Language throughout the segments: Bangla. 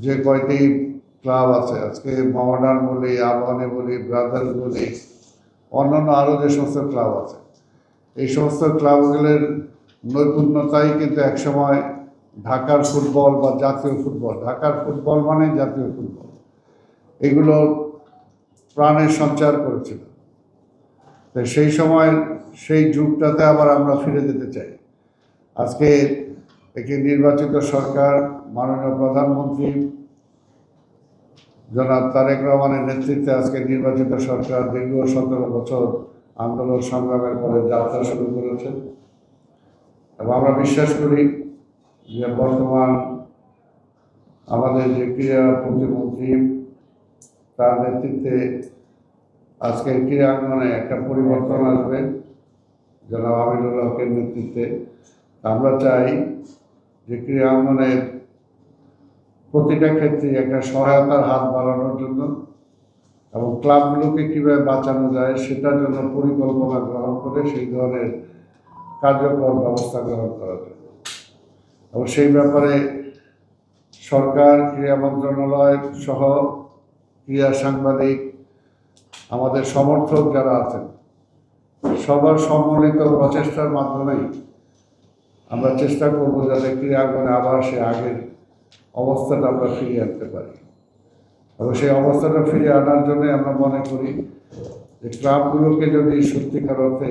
যে কয়টি ক্লাব আছে, আজকে মডার্ন বলি, আবাহনী বলি, ব্রাদার্স বলি, অন্যান্য আরও যে সমস্ত ক্লাব আছে, এই সমস্ত ক্লাবগুলোর নৈপুণ্যতাই কিন্তু একসময় ঢাকার ফুটবল বা জাতীয় ফুটবল, ঢাকার ফুটবল মানে জাতীয় ফুটবল, এগুলো প্রাণের সঞ্চার করেছিল। তো সেই সময় সেই যুগটাতে আবার আমরা ফিরে যেতে চাই। আজকে একটি নির্বাচিত সরকার, মাননীয় প্রধানমন্ত্রী জনাব তারেক রহমানের নেতৃত্বে আজকে নির্বাচিত সরকার দীর্ঘ 17 বছর আন্দোলন সংগ্রামের পরে যাত্রা শুরু করেছেন এবং আমরা বিশ্বাস করি যে বর্তমান আমাদের যে ক্রীড়া প্রতিমন্ত্রী, তার নেতৃত্বে আজকের ক্রীড়াঙ্গনে একটা পরিবর্তন আসবে জনাব আমিনুল হকের নেতৃত্বে। আমরা চাই যে ক্রীড়াঙ্গনের প্রতিটা ক্ষেত্রে একটা সহায়তার হাত বাড়ানোর জন্য এবং ক্লাবগুলোকে কীভাবে বাঁচানো যায় সেটার জন্য পরিকল্পনা গ্রহণ করে সেই ধরনের কার্যকর ব্যবস্থা গ্রহণ করা যায়। এবং সেই ব্যাপারে সরকার, ক্রীড়া মন্ত্রণালয় সহ ক্রীড়া সাংবাদিক, আমাদের সমর্থক যারা আছেন, সবার সম্মিলিত প্রচেষ্টার মাধ্যমেই আমরা চেষ্টা করব যাতে ক্রীড়াঙ্গনে আবার সে আগের অবস্থাটা আমরা ফিরিয়ে আনতে পারি। এবং সেই অবস্থাটা ফিরিয়ে আনার জন্য আমরা মনে করি যে ক্লাবগুলোকে যদি সত্যিকার অর্থে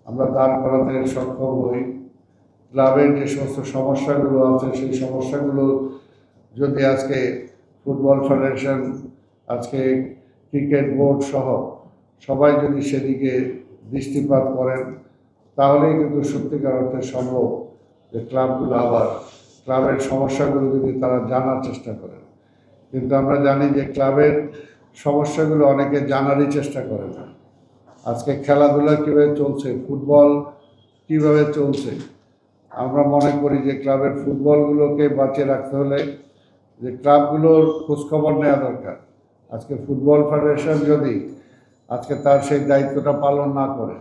আমরা দাঁড় করাতে সক্ষম হই, ক্লাবের যে সমস্ত সমস্যাগুলো আছে সেই সমস্যাগুলো যদি আজকে ফুটবল ফেডারেশন, আজকে ক্রিকেট বোর্ড সহ সবাই যদি সেদিকে দৃষ্টিপাত করেন, তাহলেই কিন্তু সত্যিকার অর্থে সম্ভব যে ক্লাবগুলো আবার ক্লাবের সমস্যাগুলো যদি তারা জানার চেষ্টা করেন। কিন্তু আমরা জানি যে ক্লাবের সমস্যাগুলো অনেকে জানারই চেষ্টা করে না। আজকে খেলাধুলা কীভাবে চলছে, ফুটবল কীভাবে চলছে, আমরা মনে করি যে ক্লাবের ফুটবলগুলোকে বাঁচিয়ে রাখতে হলে যে ক্লাবগুলোর খোঁজখবর নেওয়া দরকার। আজকে ফুটবল ফেডারেশন যদি আজকে তার সেই দায়িত্বটা পালন না করে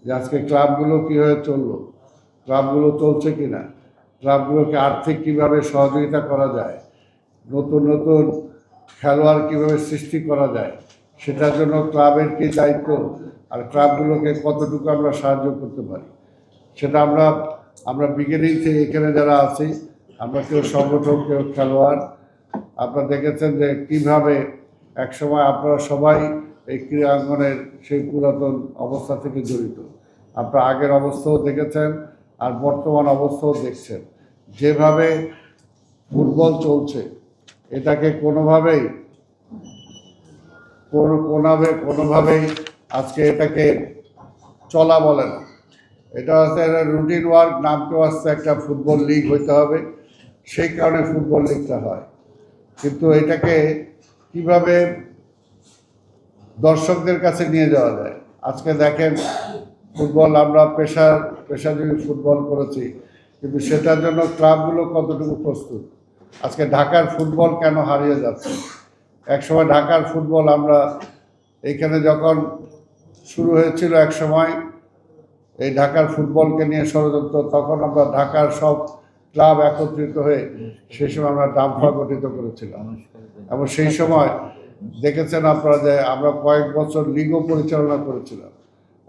যে আজকে ক্লাবগুলো কীভাবে চললো, ক্লাবগুলো চলছে কি না, ক্লাবগুলোকে আর্থিক কীভাবে সহযোগিতা করা যায়, নতুন নতুন খেলোয়াড় কীভাবে সৃষ্টি করা যায়, সেটার জন্য ক্লাবের কী দায়িত্ব আর ক্লাবগুলোকে কতটুকু আমরা সাহায্য করতে পারি, সেটা আমরা বিগিনিং থেকে এখানে যারা আছি, আমরা কেউ সংগঠক, কেউ খেলোয়াড়, আপনারা দেখেছেন যে কীভাবে একসময় আপনারা সবাই এই ক্রীড়াঙ্গনের সেই পুরাতন অবস্থা থেকে জড়িত। আপনারা আগের অবস্থাও দেখেছেন আর বর্তমান অবস্থাও দেখছেন। যেভাবে ফুটবল চলছে এটাকে কোনোভাবেই আজকে এটাকে চলা বলে না। এটা হচ্ছে একটা রুটিন ওয়ার্ক, নামকেও আসছে একটা ফুটবল লিগ হইতে হবে, সেই কারণে ফুটবল লিগটা হয়। কিন্তু এটাকে কিভাবে দর্শকদের কাছে নিয়ে যাওয়া যায়, আজকে দেখেন ফুটবল আমরা পেশাজীবী ফুটবল করেছি, কিন্তু সেটার জন্য ক্লাবগুলো কতটুকু প্রস্তুত। আজকে ঢাকার ফুটবল কেন হারিয়ে যাচ্ছে? একসময় ঢাকার ফুটবল আমরা এইখানে যখন শুরু হয়েছিল একসময় এই ঢাকার ফুটবলকে নিয়ে ষড়যন্ত্র, তখন আমরা ঢাকার সব ক্লাব একত্রিত হয়ে সেই সময় আমরা ডাম্পা গঠিত করেছিলাম। এবং সেই সময় দেখেছেন আপনারা যে আমরা কয়েক বছর লিগও পরিচালনা করেছিলাম।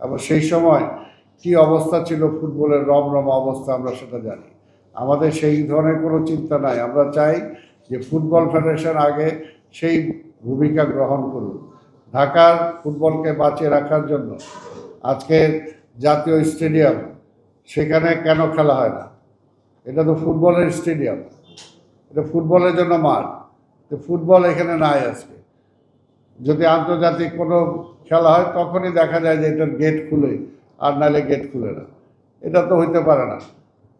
এবং সেই সময় কি অবস্থা ছিল ফুটবলের, রমরমা অবস্থা, আমরা সেটা জানি। আমাদের সেই ধরনের কোনো চিন্তা নাই। আমরা চাই যে ফুটবল ফেডারেশন আগে সেই ভূমিকা গ্রহণ করুন ঢাকার ফুটবলকে বাঁচিয়ে রাখার জন্য। আজকে জাতীয় স্টেডিয়াম, সেখানে কেন খেলা হয় না? এটা তো ফুটবলের স্টেডিয়াম, এটা ফুটবলের জন্য মাঠ, তো ফুটবল এখানে নাই। আজকে যদি আন্তর্জাতিক কোনো খেলা হয় তখনই দেখা যায় যে এটার গেট খুলে, আর নাহলে গেট খুলে না। এটা তো হইতে পারে না।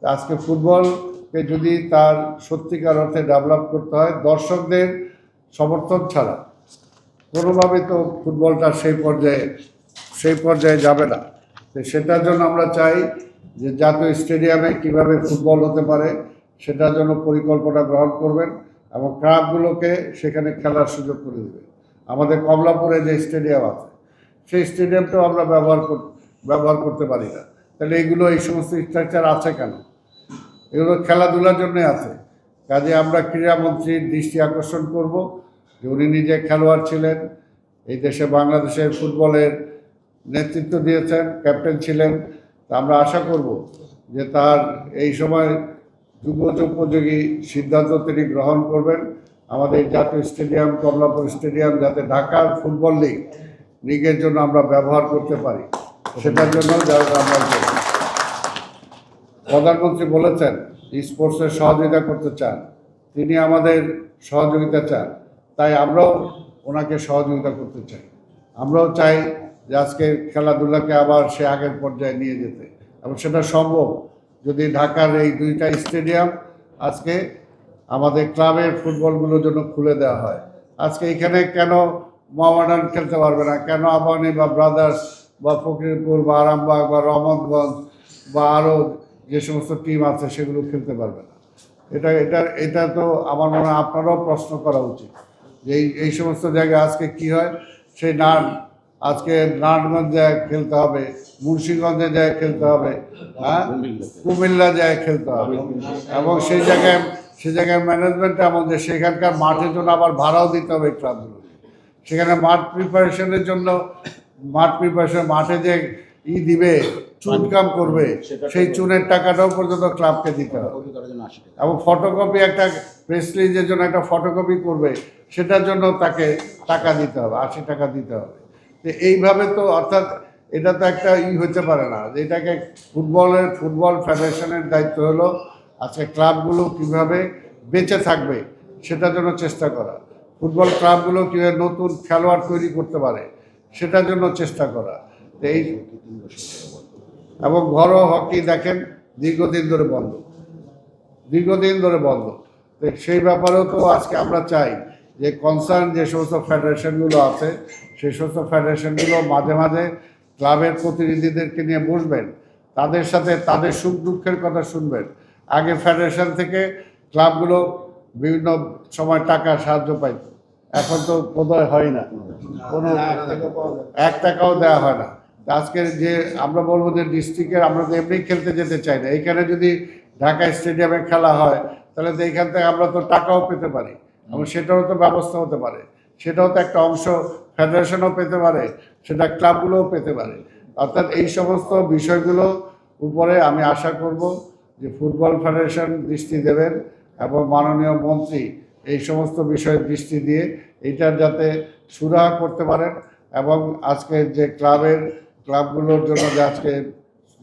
আজকে ফুটবলকে যদি তার সত্যিকার অর্থে ডেভেলপ করতে হয়, দর্শকদের সমর্থন ছাড়া কোনোভাবেই তো ফুটবলটা সেই পর্যায়ে যাবে না। তো সেটার জন্য আমরা চাই যে জাতীয় স্টেডিয়ামে কিভাবে ফুটবল হতে পারে সেটার জন্য পরিকল্পনা গ্রহণ করবেন এবং ক্লাবগুলোকে সেখানে খেলার সুযোগ করে দেবেন। আমাদের কমলাপুরে যে স্টেডিয়াম আছে সেই স্টেডিয়ামটাও আমরা ব্যবহার করতে পারি না। তাহলে এই সমস্ত স্ট্রাকচার আছে কেন? এগুলো খেলাধুলার জন্যই আছে। কাজে আমরা ক্রীড়ামন্ত্রীর দৃষ্টি আকর্ষণ করব যে উনি নিজে খেলোয়াড় ছিলেন, এই দেশে বাংলাদেশের ফুটবলের নেতৃত্ব দিয়েছেন, ক্যাপ্টেন ছিলেন। তা আমরা আশা করব যে তার এই সময় যুগোপযোগী সিদ্ধান্ত তিনি গ্রহণ করবেন। আমাদের জাতীয় স্টেডিয়াম, কমলাপুর স্টেডিয়াম যাতে ঢাকার ফুটবল লিগের জন্য আমরা ব্যবহার করতে পারি, সেটার জন্য আমরা প্রধানমন্ত্রী বলেছেন স্পোর্টসের সহযোগিতা করতে চান, তিনি আমাদের সহযোগিতা চান, তাই আমরাও ওনাকে সহযোগিতা করতে চাই। আমরাও চাই যে আজকে খেলাধুলাকে আবার সে আগের পর্যায়ে নিয়ে যেতে, এবং সেটা সম্ভব যদি ঢাকার এই দুইটা স্টেডিয়াম আজকে আমাদের ক্লাবের ফুটবলগুলোর জন্য খুলে দেওয়া হয়। আজকে এখানে কেন মোহামেডান খেলতে পারবে না, কেন আবাহনী বা ব্রাদার্স বা ফকিরপুর বা আরামবাগ বা রহমতগঞ্জ বা আরও যে সমস্ত টিম আছে সেগুলো খেলতে পারবে না? এটা তো আমার মনে হয় আপনারাও প্রশ্ন করা উচিত যে এই সমস্ত জায়গায় আজকে কি হয়। সেই আজকে নারায়ণগঞ্জ যায় খেলতে হবে, মুন্সিগঞ্জে যায় খেলতে হবে, হ্যাঁ, কুমিল্লা যায় খেলতে হবে, এবং সেই জায়গায় ম্যানেজমেন্ট এমন যে সেখানকার মাঠের জন্য আবার ভাড়াও দিতে হবে ক্লাবগুলো। সেখানে মাঠে যে দিবে, চুন কাম করবে, সেই চুনের টাকাটাও পর্যন্ত ক্লাবকে দিতে হবে। এবং ফটোকপি, একটা প্রেস রিলিজের জন্য একটা ফটোকপি করবে, সেটার জন্য তাকে টাকা দিতে হবে, 80 টাকা দিতে হবে। তো এইভাবে তো অর্থাৎ এটা তো একটা হতে পারে না যে এটাকে ফুটবল ফেডারেশনের দায়িত্ব হলো আজকে ক্লাবগুলো কীভাবে বেঁচে থাকবে সেটার জন্য চেষ্টা করা, ফুটবল ক্লাবগুলো কীভাবে নতুন খেলোয়াড় তৈরি করতে পারে সেটার জন্য চেষ্টা করা। এবং ঘরোয়া হকি দেখেন দীর্ঘদিন ধরে বন্ধ। তো সেই ব্যাপারেও তো আজকে আমরা চাই যে কনসার্ন যে সমস্ত ফেডারেশনগুলো আছে সেই সমস্ত ফেডারেশনগুলো মাঝে মাঝে ক্লাবের প্রতিনিধিদেরকে নিয়ে বসবেন, তাদের সাথে তাদের সুখ দুঃখের কথা শুনবেন। আগে ফেডারেশন থেকে ক্লাবগুলো বিভিন্ন সময় টাকা সাহায্য পাইত, এখন তো বোধহয় হয় না, কোনো 1 টাকাও দেওয়া হয় না। আজকের যে আমরা বলবো যে ডিস্ট্রিক্টের আমরা তো এমনি খেলতে যেতে চাই না, এইখানে যদি ঢাকা স্টেডিয়ামে খেলা হয় তাহলে তো এইখান থেকে আমরা তো টাকাও পেতে পারি, এবং সেটারও তো ব্যবস্থা হতে পারে, সেটাও তো একটা অংশ ফেডারেশনও পেতে পারে, সেটা ক্লাবগুলোও পেতে পারে। অর্থাৎ এই সমস্ত বিষয়গুলো উপরে আমি আশা করব যে ফুটবল ফেডারেশন দৃষ্টি দেবেন, এবং মাননীয় মন্ত্রী এই সমস্ত বিষয়ে দৃষ্টি দিয়ে এইটার যাতে সুরাহা করতে পারেন। এবং আজকে যে ক্লাবগুলোর জন্য যে আজকে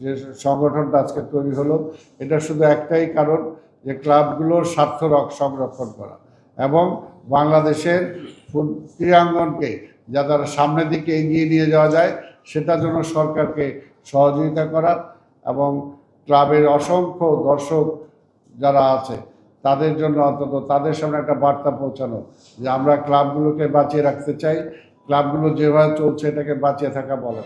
যে সংগঠনটা আজকে তৈরি হলো, এটা শুধু একটাই কারণ যে ক্লাবগুলোর স্বার্থ সংরক্ষণ করা এবং বাংলাদেশের ক্রীড়াঙ্গনকে যাতে সামনের দিকে এগিয়ে নিয়ে যাওয়া যায় সেটার জন্য সরকারকে সহযোগিতা করা, এবং ক্লাবের অসংখ্য দর্শক যারা আছে তাদের জন্য অন্তত তাদের সামনে একটা বার্তা পৌঁছানো যে আমরা ক্লাবগুলোকে বাঁচিয়ে রাখতে চাই, ক্লাবগুলো যেভাবে চলছে এটাকে বাঁচিয়ে থাকা বলে।